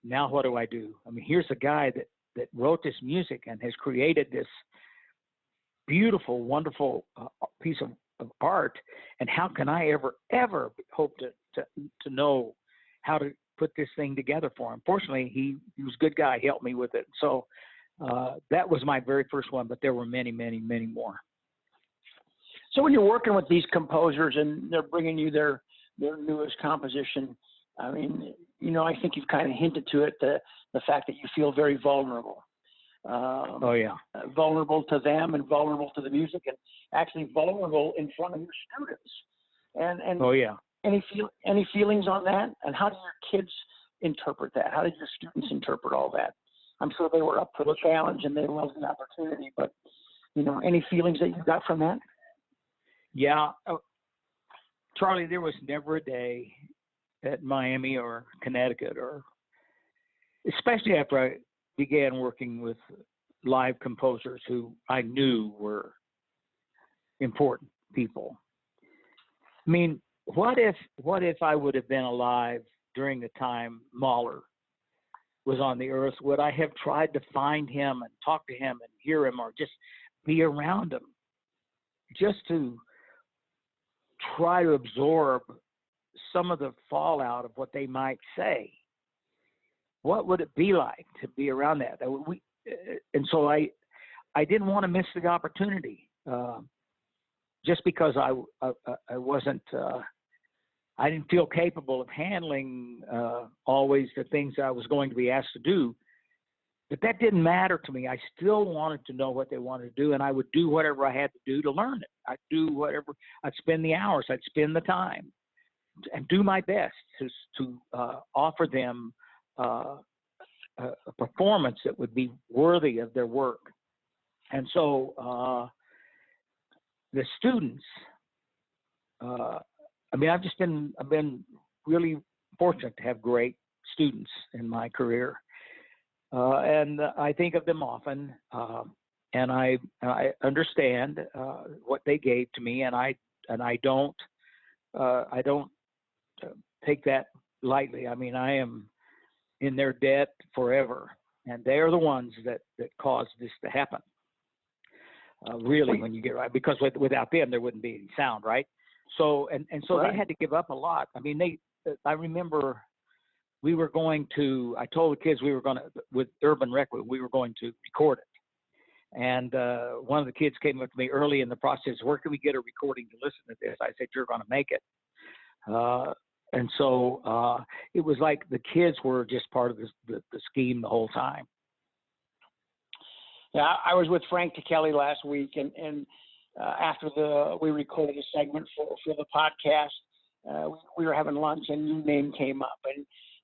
now what do I do? I mean, here's a guy that wrote this music and has created this beautiful, wonderful piece of art, and how can I ever hope to know how to put this thing together for him? Fortunately, he was a good guy. He helped me with it. So that was my very first one, but there were many, many, many more. So when you're working with these composers and they're bringing you their newest composition, I mean, I think you've kind of hinted to it, the fact that you feel very vulnerable. Oh yeah. Vulnerable to them and vulnerable to the music, and actually vulnerable in front of your students. And oh yeah. Any feelings on that? And how do your kids interpret that? How did your students interpret all that? I'm sure they were up for the challenge and they loved the opportunity, but any feelings that you got from that? Yeah, Charlie, there was never a day at Miami or Connecticut, or especially after I began working with live composers who I knew were important people. I mean, what if I would have been alive during the time Mahler was on the earth? Would I have tried to find him and talk to him and hear him, or just be around him, just to try to absorb some of the fallout of what they might say? What would it be like to be around that? And so I didn't want to miss the opportunity, just because I wasn't, I didn't feel capable of handling always the things I was going to be asked to do. But that didn't matter to me. I still wanted to know what they wanted to do, and I would do whatever I had to do to learn it. I'd do whatever. I'd spend the hours. I'd spend the time, and do my best to offer them a performance that would be worthy of their work. And so the students, I mean, I've been really fortunate to have great students in my career. And I think of them often, and I understand what they gave to me, and I don't take that lightly. I mean, I am in their debt forever, and they are the ones that caused this to happen. Really, when you get right, because without them there wouldn't be any sound, right? So so right. They had to give up a lot. I mean, I remember. I told the kids with Urban Record, we were going to record it. And one of the kids came up to me early in the process, where can we get a recording to listen to this? I said, you're going to make it. And so it was like the kids were just part of the scheme the whole time. Yeah, I was with Frank Kelly last week, and after we recorded a segment for the podcast, we were having lunch, and your name came up,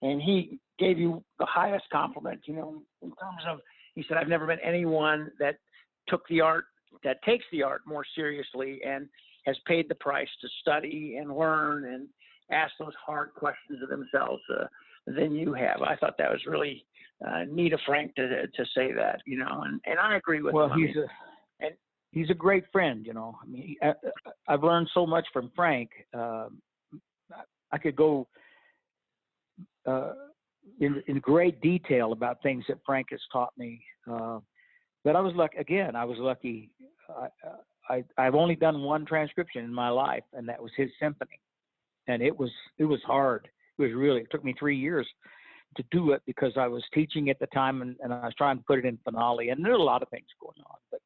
and he gave you the highest compliment, in terms of, he said, I've never met anyone that takes the art more seriously and has paid the price to study and learn and ask those hard questions of themselves than you have. I thought that was really neat of Frank to say that, and I agree with him. Well, he's a great friend, I mean, I've learned so much from Frank. I could go in great detail about things that Frank has taught me. But I was lucky. I've only done one transcription in my life, and that was his symphony. And it was hard. It took me 3 years to do it, because I was teaching at the time, and I was trying to put it in finale, and there were a lot of things going on, but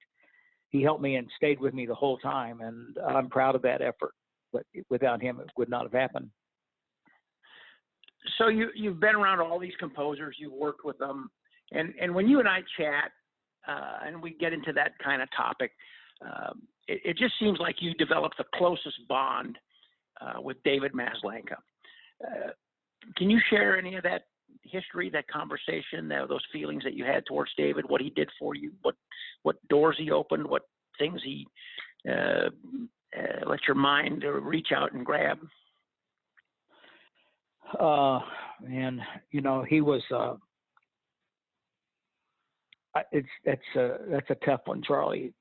he helped me and stayed with me the whole time. And I'm proud of that effort, but without him, it would not have happened. So you've been around all these composers, you've worked with them, and when you and I chat, and we get into that kind of topic, it just seems like you developed the closest bond with David Maslanka. Can you share any of that history, that conversation, those feelings that you had towards David, what he did for you, what doors he opened, what things he let your mind reach out and grab? Man, he was. That's a tough one, Charlie,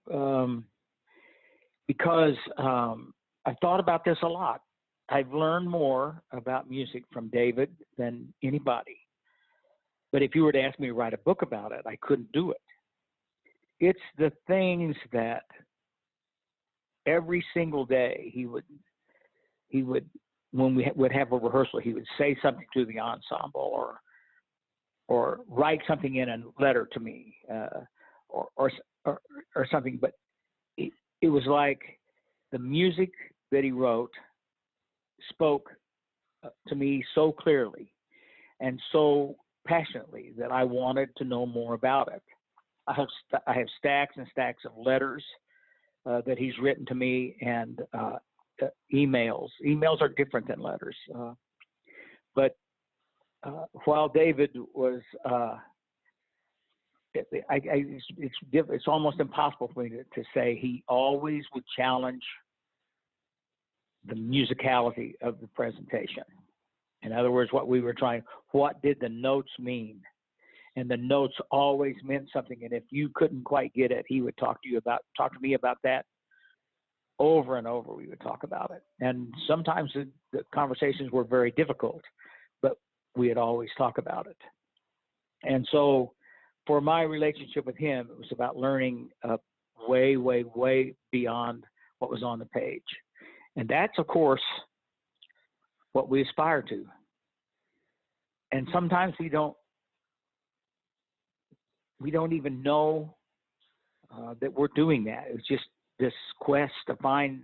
because I've thought about this a lot. I've learned more about music from David than anybody. But if you were to ask me to write a book about it, I couldn't do it. It's the things that every single day he would when we would have a rehearsal, he would say something to the ensemble or write something in a letter to me or something. But it was like the music that he wrote spoke to me so clearly and so passionately that I wanted to know more about it. I have stacks and stacks of letters that he's written to me, and emails. Emails are different than letters. But while David was, it's almost impossible for me to say he always would challenge the musicality of the presentation. In other words, what did the notes mean? And the notes always meant something. And if you couldn't quite get it, he would talk to me about that over and over. We would talk about it. And sometimes the conversations were very difficult, but we'd always talk about it. And so for my relationship with him, it was about learning way, way, way beyond what was on the page. And that's, of course, what we aspire to. And sometimes we don't even know that we're doing that. It's just this quest to find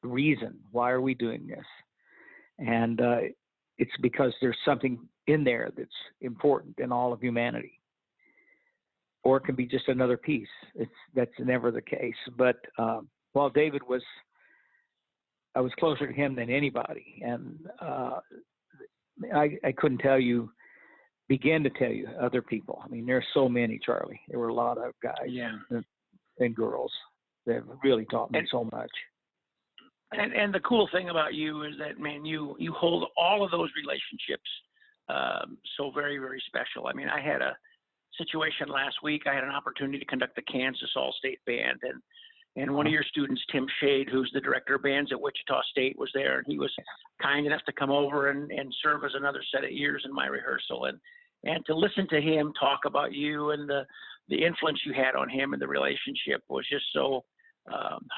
the reason. Why are we doing this? And it's because there's something in there that's important in all of humanity. Or it can be just another piece. That's never the case. But while David was, I was closer to him than anybody. And I couldn't begin to tell you other people. I mean, there's so many, Charlie. There were a lot of guys and girls that have really taught me so much. And the cool thing about you is that, man, you hold all of those relationships so very, very special. I mean, I had a situation last week. I had an opportunity to conduct the Kansas All-State Band, and one of your students, Tim Shade, who's the director of bands at Wichita State, was there, and he was kind enough to come over and serve as another set of ears in my rehearsal, and to listen to him talk about you and the influence you had on him and the relationship was just so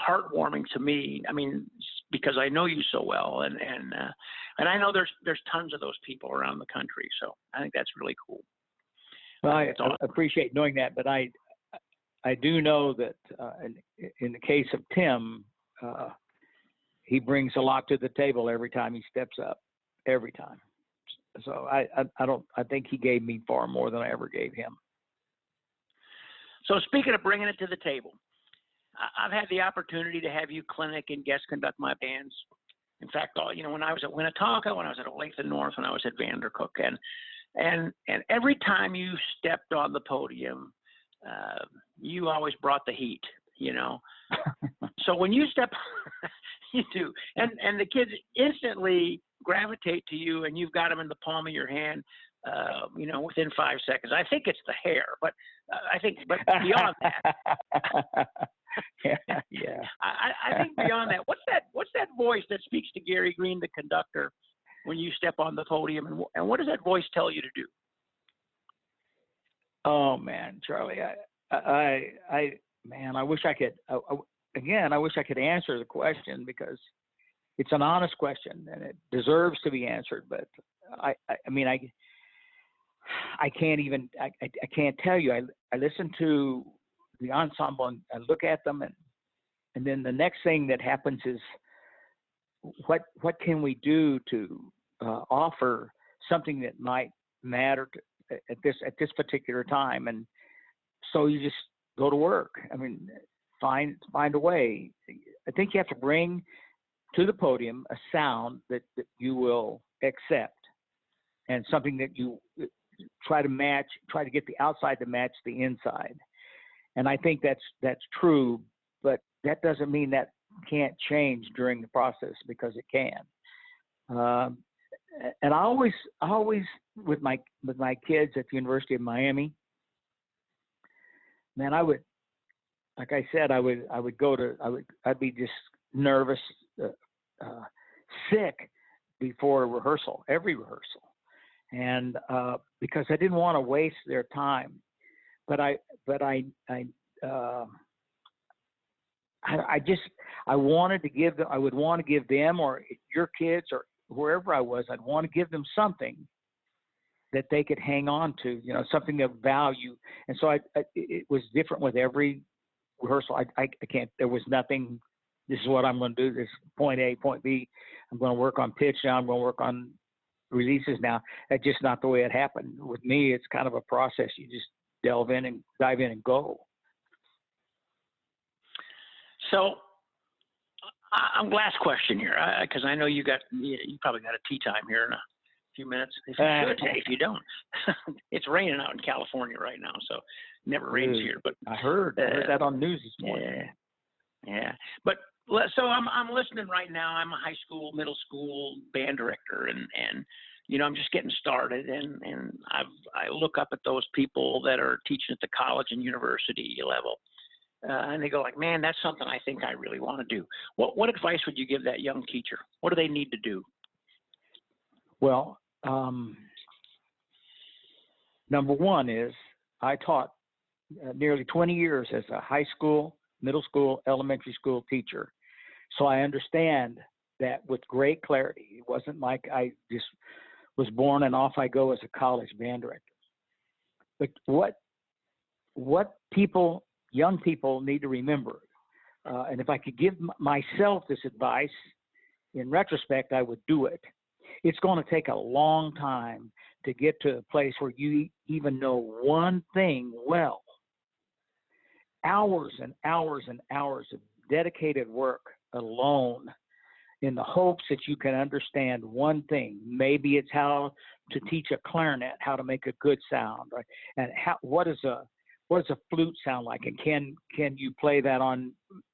heartwarming to me. I mean, because I know you so well, and I know there's tons of those people around the country, so I think that's really cool. Well, I appreciate knowing that, but I do know that in the case of Tim, he brings a lot to the table every time he steps up, every time. So I think he gave me far more than I ever gave him. So speaking of bringing it to the table, I've had the opportunity to have you clinic and guest conduct my bands. In fact, when I was at Winnetonka, when I was at Olathe North, when I was at Vandercook, and every time you stepped on the podium, you always brought the heat, So when you step, you do, and the kids instantly gravitate to you, and you've got them in the palm of your hand, within 5 seconds. I think it's the hair, but but beyond that, yeah. I think beyond that, what's that voice that speaks to Gary Green, the conductor, when you step on the podium, and what does that voice tell you to do? Oh man, Charlie, I wish I could. I wish I could answer the question because it's an honest question and it deserves to be answered. But I can't even. I can't tell you. I listen to the ensemble and I look at them, and then the next thing that happens is what can we do to offer something that might matter at this particular time. And so you just go to work. I mean, find a way. I think you have to bring to the podium a sound that you will accept, and something that try to get the outside to match the inside. And I think that's true, but that doesn't mean that can't change during the process, because it can. And I always with my kids at the University of Miami, man, like I said, I'd be just nervous, sick before every rehearsal, and because I didn't want to waste their time. But I wanted to give them. I would want to give them, or your kids, or wherever I was, I'd want to give them something that they could hang on to, something of value. And so it was different with every rehearsal. I can't. There was nothing. This is what I'm going to do. This point A, point B. I'm going to work on pitch now. I'm going to work on releases now. That's just not the way it happened. With me, it's kind of a process. You just dive in and go. So, last question here, because I know you probably got a tea time here in a few minutes. If you don't, it's raining out in California right now, so it never rains here. But I heard that on news this morning. Yeah. But so I'm listening right now. I'm a high school, middle school band director, and I'm just getting started, and I look up at those people that are teaching at the college and university level. And they go like, man, that's something I think I really want to do. What advice would you give that young teacher? What do they need to do? Well, number one is I taught nearly 20 years as a high school, middle school, elementary school teacher. So I understand that with great clarity. It wasn't like I just was born and off I go as a college band director. But what young people need to remember, and if I could give myself this advice, in retrospect, I would do it. It's going to take a long time to get to a place where you even know one thing well. Hours and hours and hours of dedicated work alone in the hopes that you can understand one thing. Maybe it's how to teach a clarinet, how to make a good sound, right? And what does a flute sound like, and can you play that on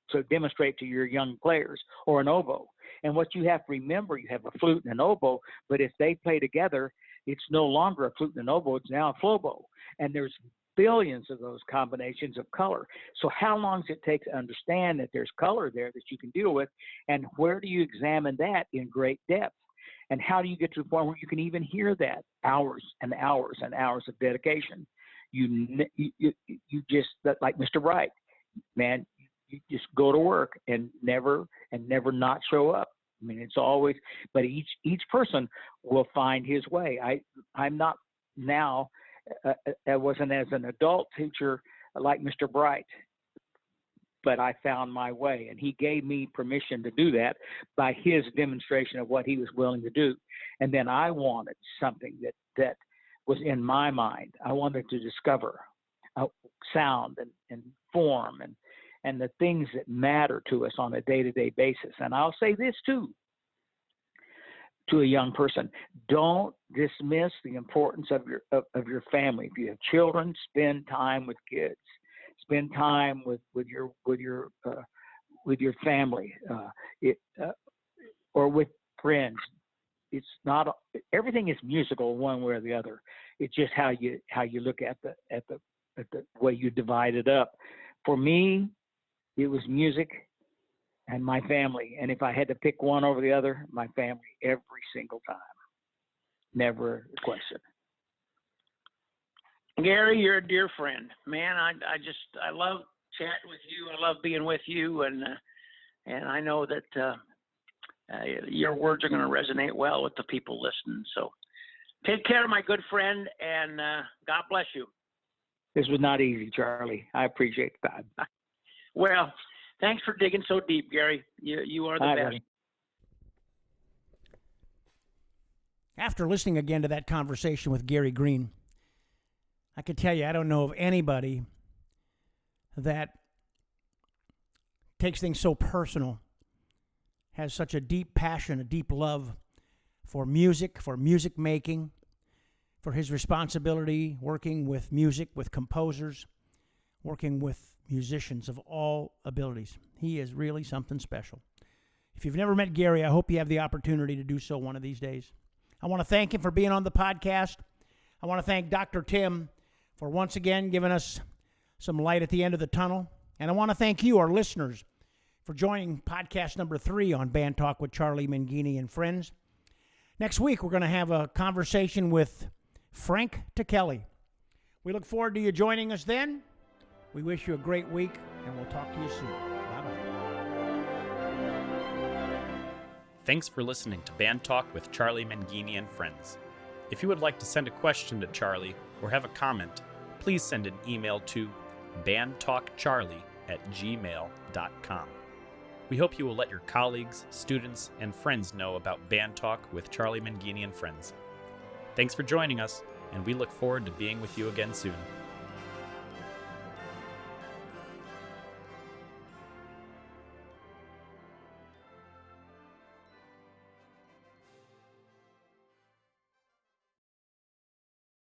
to demonstrate to your young players, or an oboe? And what you have to remember, you have a flute and an oboe, but if they play together, it's no longer a flute and an oboe, it's now a flobo. And there's billions of those combinations of color. So how long does it take to understand that there's color there that you can deal with, and where do you examine that in great depth? And how do you get to the point where you can even hear that? Hours and hours and hours of dedication. You just, like Mr. Bright, man, you just go to work and never not show up. I mean, it's always, but each person will find his way. I'm not now, I wasn't as an adult teacher like Mr. Bright, but I found my way, and he gave me permission to do that by his demonstration of what he was willing to do. And then I wanted something that was in my mind. I wanted to discover sound and form and the things that matter to us on a day-to-day basis. And I'll say this too, to a young person: don't dismiss the importance of your family. If you have children, spend time with kids. Spend time with your family, or with friends. It's not everything is musical one way or the other. It's just how you look at the way you divide it up. For me, it was music and my family. And if I had to pick one over the other, my family every single time. Never a question. Gary, you're a dear friend, man. I love chatting with you. I love being with you, and I know that your words are going to resonate well with the people listening. So, take care, my good friend, and God bless you. This was not easy, Charlie. I appreciate that. Well, thanks for digging so deep, Gary. You are the best. Buddy. After listening again to that conversation with Gary Green, I can tell you, I don't know of anybody that takes things so personal, has such a deep passion, a deep love for music making, for his responsibility working with music, with composers, working with musicians of all abilities. He is really something special. If you've never met Gary, I hope you have the opportunity to do so one of these days. I want to thank him for being on the podcast. I want to thank Dr. Tim for once again giving us some light at the end of the tunnel. And I want to thank you, our listeners, for joining podcast number 3 on Band Talk with Charlie Menghini and Friends. Next week, we're going to have a conversation with Frank Kelly. We look forward to you joining us then. We wish you a great week, and we'll talk to you soon. Bye-bye. Thanks for listening to Band Talk with Charlie Menghini and Friends. If you would like to send a question to Charlie or have a comment, please send an email to bandtalkcharlie@gmail.com. We hope you will let your colleagues, students, and friends know about Band Talk with Charlie Menghini and Friends. Thanks for joining us, and we look forward to being with you again soon.